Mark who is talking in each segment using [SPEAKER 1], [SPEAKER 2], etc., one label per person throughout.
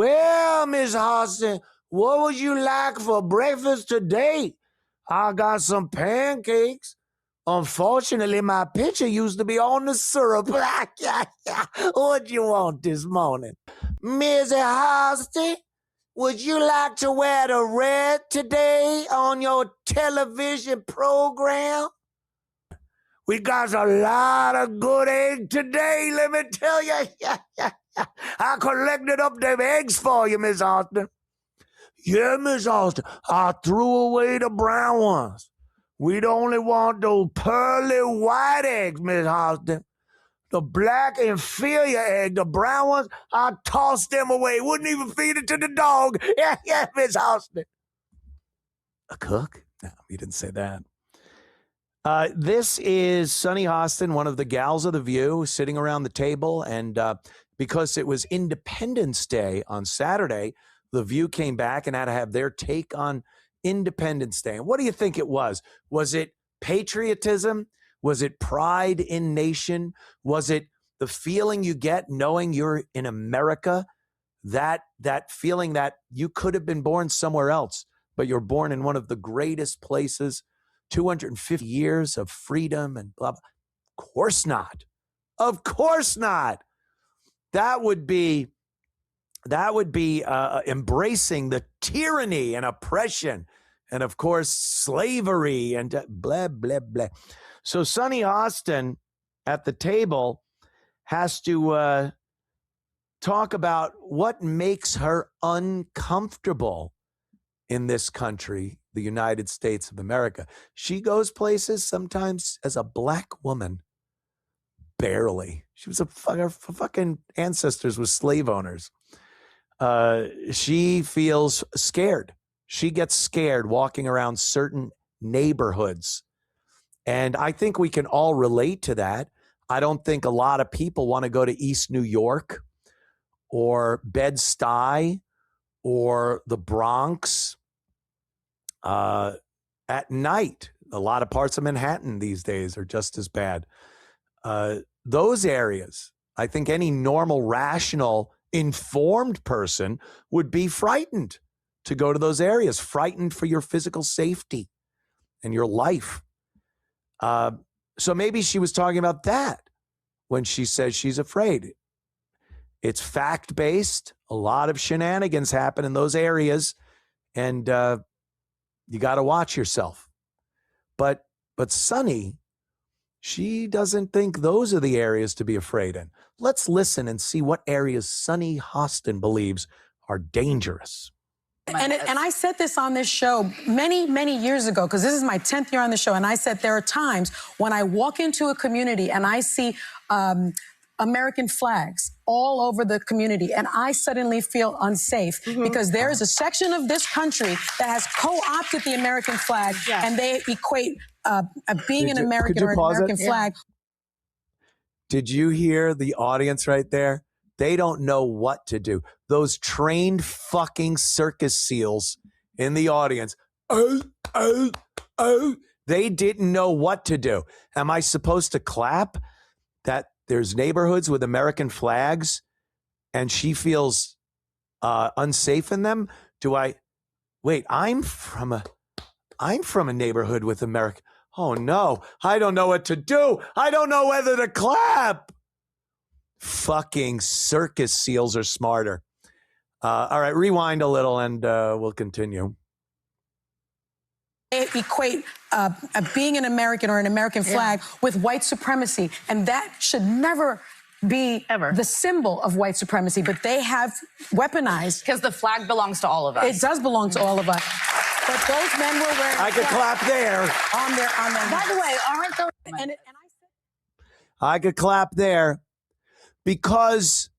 [SPEAKER 1] Well, Miss Hostin, what would you like for breakfast today? I got some pancakes. Unfortunately, my picture used to be on the syrup. What you want this morning? Miss Hostin, would you like to wear the red today on your television program? We got a lot of good eggs today, let me tell you. I collected up them eggs for you, Miss Hostin. Yeah, Miss Hostin, I threw away the brown ones. We'd only want those pearly white eggs, Miss Hostin. The black inferior egg, the brown ones, I tossed them away. Wouldn't even feed it to the dog. Yeah, Miss Hostin. A cook? No, you didn't say that. This is Sunny Hostin, one of the gals of The View, sitting around the table. And because it was Independence Day on Saturday, The View came back and had to have their take on Independence Day. And what do you think it was? Was it patriotism? Was it pride in nation? Was it the feeling you get knowing you're in America? That feeling that you could have been born somewhere else, but you're born in one of the greatest places, 250 years of freedom and blah, blah. Of course not. Of course not. That would be embracing the tyranny and oppression and, of course, slavery and blah, blah, blah. So Sunny Hostin at the table has to talk about what makes her uncomfortable in this country, the United States of America. She goes places sometimes as a black woman. Barely. She was her fucking ancestors were slave owners. She feels scared. She gets scared walking around certain neighborhoods. And I think we can all relate to that. I don't think a lot of people want to go to East New York or Bed-Stuy or the Bronx at night. A lot of parts of Manhattan these days are just as bad. Those areas, I think any normal, rational, informed person would be frightened to go to those areas, frightened for your physical safety and your life. So maybe she was talking about that when she says she's afraid. It's fact-based. A lot of shenanigans happen in those areas, and you got to watch yourself. But Sunny, she doesn't think those are the areas to be afraid in. Let's listen and see what areas Sunny Hostin believes are dangerous.
[SPEAKER 2] And I said this on this show many, many years ago, because this is my 10th year on the show. And I said there are times when I walk into a community and I see American flags all over the community, and I suddenly feel unsafe because there is a section of this country that has co-opted the American flag, and they equate being an American or an American flag.
[SPEAKER 1] Did you hear the audience right there? They don't know what to do. Those trained fucking circus seals in the audience, they didn't know what to do. Am I supposed to clap that there's neighborhoods with American flags and she feels unsafe in them? Do I wait? I'm from a neighborhood with American. Oh no, I don't know what to do. I don't know whether to clap. Fucking circus seals are smarter. All right, rewind a little and we'll continue.
[SPEAKER 2] They equate being an American or an American flag with white supremacy, and that should never be the symbol of white supremacy, but they have weaponized.
[SPEAKER 3] Because the flag belongs to all of us.
[SPEAKER 2] It does belong to all of us. But those men were wearing
[SPEAKER 1] I could clap there.
[SPEAKER 2] On their
[SPEAKER 3] By the way, aren't those...
[SPEAKER 1] I could clap there because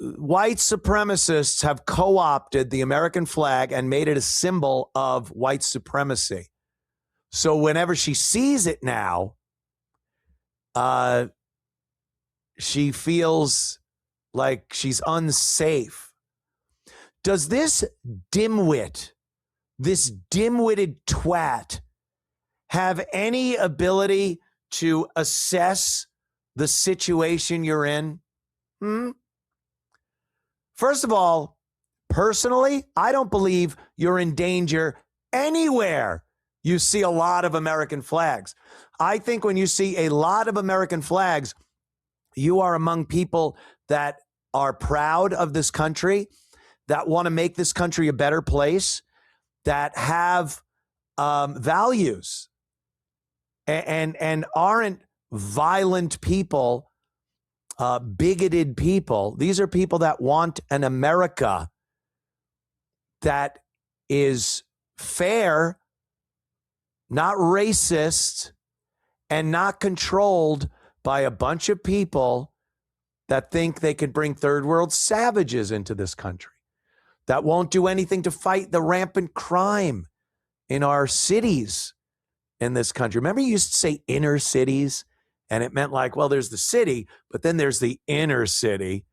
[SPEAKER 1] white supremacists have co-opted the American flag and made it a symbol of white supremacy. So whenever she sees it now, she feels like she's unsafe. Does this dimwitted twat have any ability to assess the situation you're in? First of all, personally, I don't believe you're in danger anywhere you see a lot of American flags. I think when you see a lot of American flags, you are among people that are proud of this country, that want to make this country a better place, that have values and aren't violent people, bigoted people. These are people that want an America that is fair, not racist, and not controlled by a bunch of people that think they can bring third world savages into this country, that won't do anything to fight the rampant crime in our cities in this country. Remember, you used to say inner cities, and it meant like, well, there's the city, but then there's the inner city.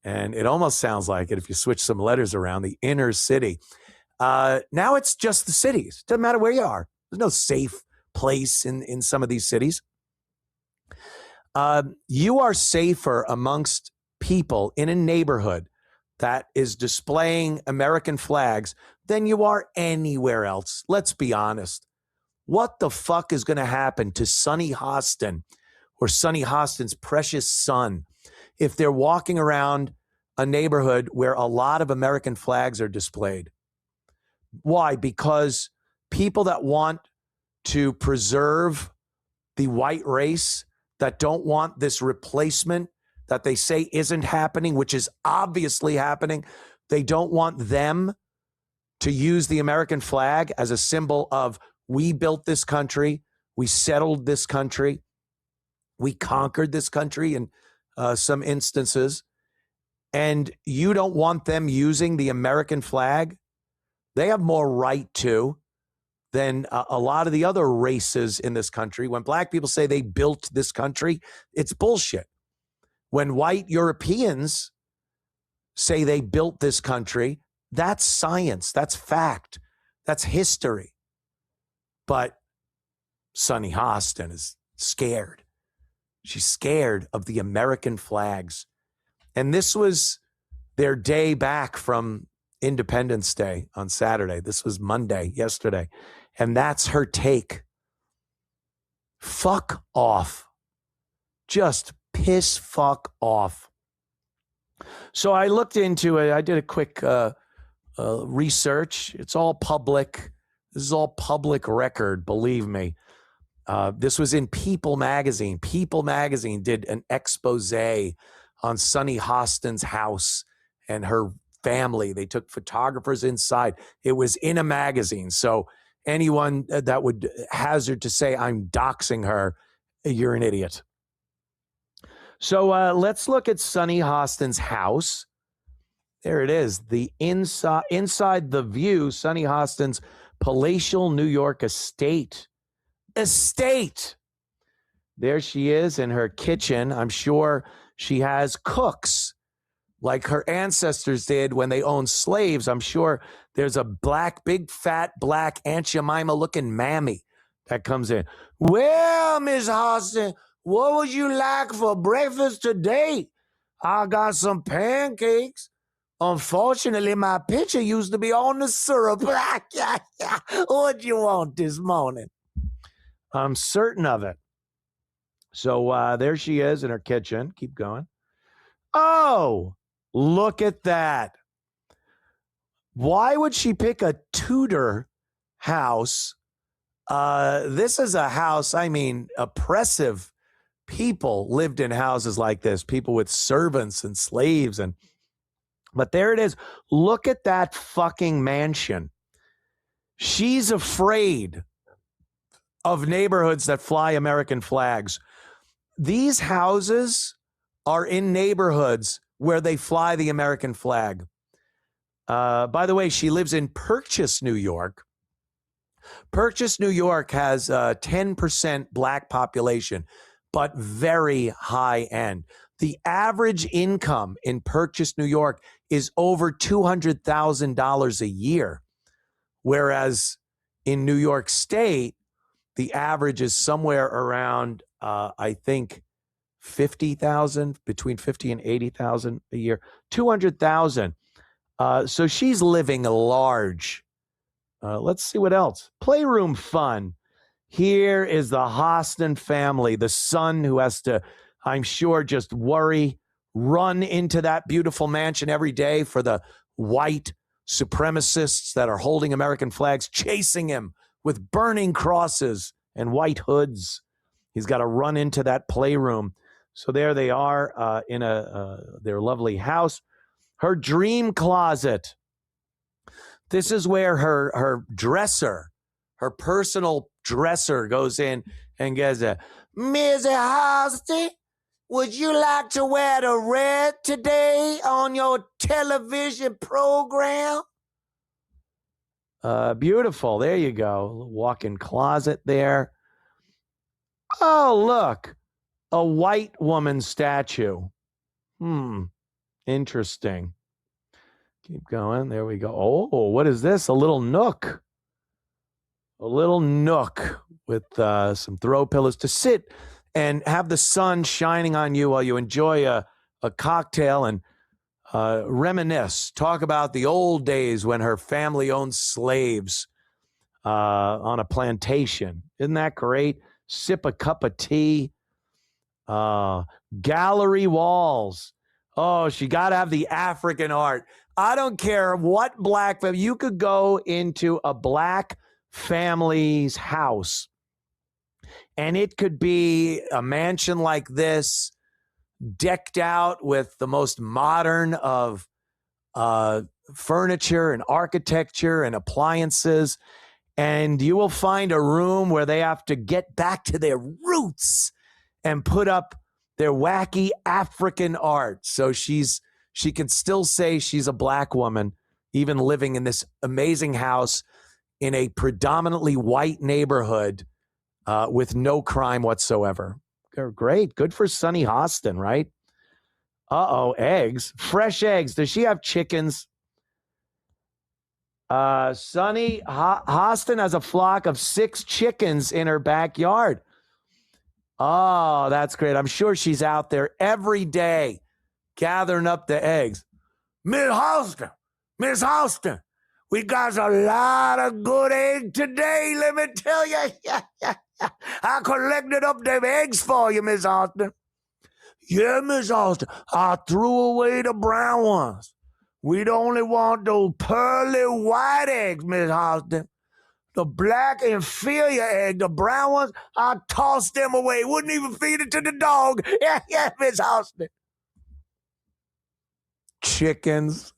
[SPEAKER 1] And it almost sounds like it if you switch some letters around, the inner city. Now it's just the cities. Doesn't matter where you are. There's no safe place in some of these cities. You are safer amongst people in a neighborhood that is displaying American flags than you are anywhere else. Let's be honest. What the fuck is going to happen to Sonny Hostin or Sonny Hostin's precious son if they're walking around a neighborhood where a lot of American flags are displayed? Why? Because people that want to preserve the white race, that don't want this replacement that they say isn't happening, which is obviously happening, they don't want them to use the American flag as a symbol of, we built this country, we settled this country, we conquered this country in some instances, and you don't want them using the American flag. They have more right to than a lot of the other races in this country. When black people say they built this country, it's bullshit. When white Europeans say they built this country, that's science, that's fact, that's history. But Sonny Hostin is scared. She's scared of the American flags. And this was their day back from Independence Day on Saturday. This was Monday, yesterday. And that's her take. Fuck off. Just piss fuck off. So I looked into it. I did a quick research. It's all public. This is all public record, believe me. This was in People magazine. People magazine did an expose on Sonny Hostin's house and her family. They took photographers inside. It was in a magazine. So anyone that would hazard to say I'm doxing her, you're an idiot. So let's look at Sonny Hostin's house. There it is. The inside the view, Sonny Hostin's palatial New York estate. There she is in her kitchen. I'm sure she has cooks like her ancestors did when they owned slaves. I'm sure there's a big, fat, black Aunt Jemima looking mammy that comes in. Well, Miss Hostin, what would you like for breakfast today? I got some pancakes. Unfortunately, my pitcher used to be on the syrup. What'd you want this morning? I'm certain of it. So there she is in her kitchen. Keep going. Oh, look at that. Why would she pick a Tudor house? This is a house, I mean, oppressive people lived in houses like this, people with servants and slaves. But there it is. Look at that fucking mansion. She's afraid of neighborhoods that fly American flags. These houses are in neighborhoods where they fly the American flag. By the way, she lives in Purchase, New York. Purchase, New York has a 10% black population, but very high end. The average income in Purchase, New York is over $200,000 a year, whereas in New York State, the average is somewhere around, I think, 50,000, between 50 and 80,000 a year, 200,000. So she's living large. Let's see what else. Playroom fun. Here is the Hosten family, the son who has to, I'm sure, just run into that beautiful mansion every day for the white supremacists that are holding American flags, chasing him with burning crosses and white hoods. He's got to run into that playroom. So there they are in their lovely house. Her dream closet. This is where her dresser, her personal dresser, goes in and gets a, Mrs. Hostin, would you like to wear the red today on your television program? Beautiful. There you go. Walk-in closet there. Oh, look. A white woman statue. Interesting. Keep going. There we go. Oh, what is this? A little nook. A little nook with some throw pillows to sit and have the sun shining on you while you enjoy a cocktail and reminisce. Talk about the old days when her family owned slaves on a plantation. Isn't that great? Sip a cup of tea. Gallery walls. Oh, she got to have the African art. I don't care what black family. You could go into a black family's house, and it could be a mansion like this, decked out with the most modern of furniture and architecture and appliances. And you will find a room where they have to get back to their roots and put up their wacky African art. So she can still say she's a black woman, even living in this amazing house in a predominantly white neighborhood with no crime whatsoever. Great. Good for Sunny Hostin, right? Eggs. Fresh eggs. Does she have chickens? Sunny Hostin has a flock of 6 chickens in her backyard. Oh, that's great. I'm sure she's out there every day gathering up the eggs. Miss Hosten, we got a lot of good eggs today, let me tell you. I collected up them eggs for you, Miss Hosten. Yeah, Miss Hosten, I threw away the brown ones. We'd only want those pearly white eggs, Miss Hosten. The black inferior egg, the brown ones, I tossed them away. Wouldn't even feed it to the dog. Yeah, Miss Hosten. Chickens.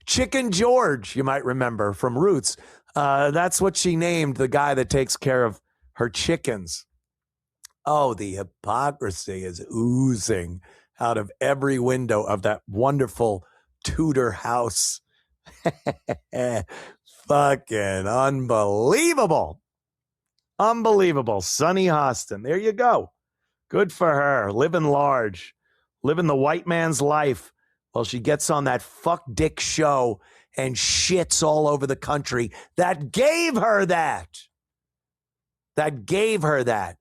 [SPEAKER 1] Chicken George, you might remember from Roots. That's what she named the guy that takes care of her chickens. Oh, the hypocrisy is oozing out of every window of that wonderful Tudor house. Fucking unbelievable. Unbelievable. Sunny Hostin. There you go. Good for her. Living large. Living the white man's life while she gets on that fuck dick show and shits all over the country. That gave her that. That gave her that.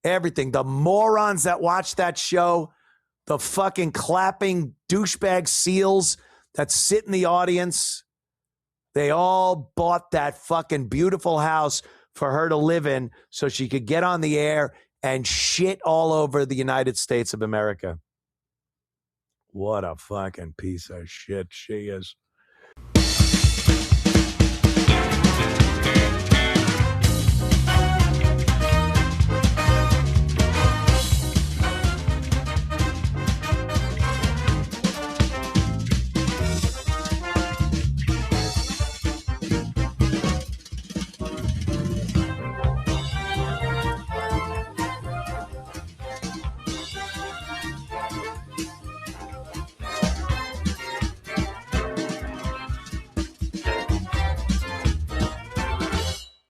[SPEAKER 1] Everything. The morons that watch that show, the fucking clapping douchebag seals that sit in the audience, they all bought that fucking beautiful house for her to live in so she could get on the air and shit all over the United States of America. What a fucking piece of shit she is.